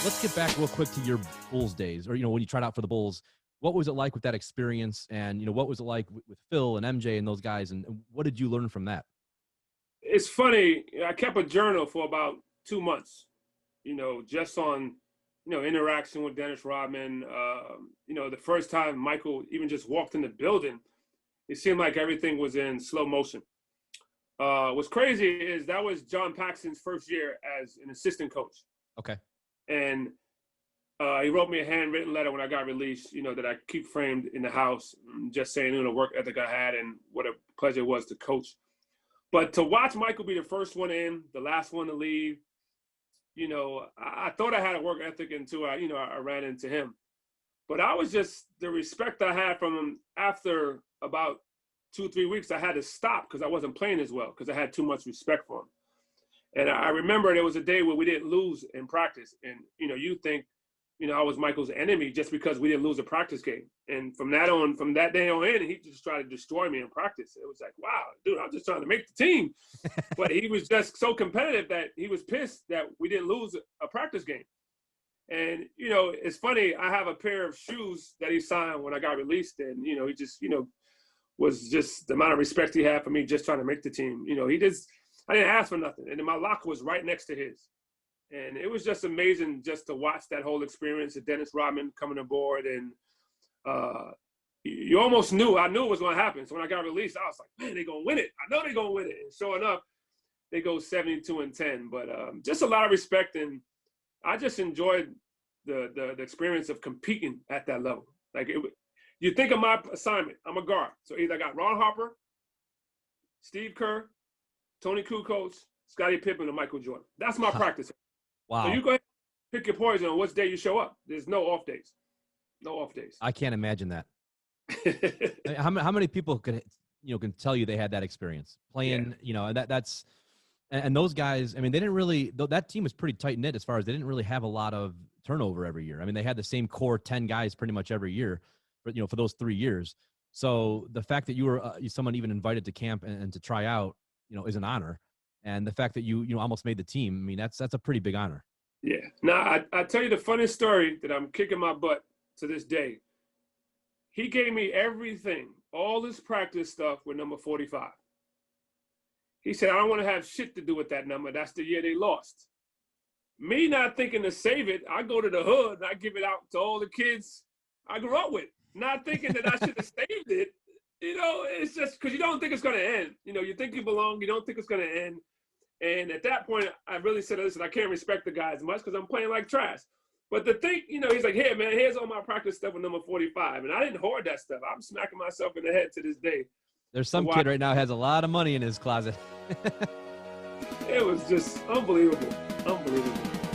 Let's get back real quick to your Bulls days, or, when you tried out for the Bulls. What was it like with that experience? And, what was it like with Phil and MJ and those guys? And what did you learn from that? It's funny. I kept a journal for about 2 months, just on, interaction with Dennis Rodman. The first time Michael even just walked in the building, it seemed like everything was in slow motion. What's crazy is that was John Paxson's first year as an assistant coach. Okay. And he wrote me a handwritten letter when I got released, that I keep framed in the house, just saying, the work ethic I had and what a pleasure it was to coach. But to watch Michael be the first one in, the last one to leave, I thought I had a work ethic until I ran into him. But I was just, the respect I had from him after about 2-3 weeks, I had to stop because I wasn't playing as well because I had too much respect for him. And I remember there was a day where we didn't lose in practice. And, you think, I was Michael's enemy just because we didn't lose a practice game. And from that day on in, he just tried to destroy me in practice. It was like, wow, dude, I'm just trying to make the team. But he was just so competitive that he was pissed that we didn't lose a practice game. And, it's funny, I have a pair of shoes that he signed when I got released. And, he just, was just the amount of respect he had for me just trying to make the team. I didn't ask for nothing. And then my locker was right next to his. And it was just amazing just to watch that whole experience of Dennis Rodman coming aboard. And you almost knew, I knew it was going to happen. So when I got released, I was like, man, they're going to win it. I know they're going to win it. And sure enough, they go 72-10. But just a lot of respect. And I just enjoyed the experience of competing at that level. Like, you think of my assignment, I'm a guard. So either I got Ron Harper, Steve Kerr, Tony Kukoc, Scottie Pippen, and Michael Jordan. That's my practice. Wow. So you go ahead and pick your poison on which day you show up. There's no off days. No off days. I can't imagine that. How many people can tell you they had that experience playing, that's, and those guys, I mean, they didn't really, that team was pretty tight knit as far as they didn't really have a lot of turnover every year. I mean, they had the same core 10 guys pretty much every year, but for those 3 years. So the fact that you were someone even invited to camp and to try out, is an honor. And the fact that you almost made the team, I mean, that's a pretty big honor. Yeah. Now, I tell you the funniest story that I'm kicking my butt to this day. He gave me everything, all this practice stuff with number 45. He said, I don't want to have shit to do with that number. That's the year they lost. Me not thinking to save it, I go to the hood and I give it out to all the kids I grew up with, not thinking that I should have saved it. It's just because you don't think it's going to end. You think you belong. You don't think it's going to end. And at that point, I really said, listen, I can't respect the guy as much because I'm playing like trash. But the thing, he's like, here, man, here's all my practice stuff with number 45. And I didn't hoard that stuff. I'm smacking myself in the head to this day. There's some kid right now has a lot of money in his closet. It was just unbelievable. Unbelievable.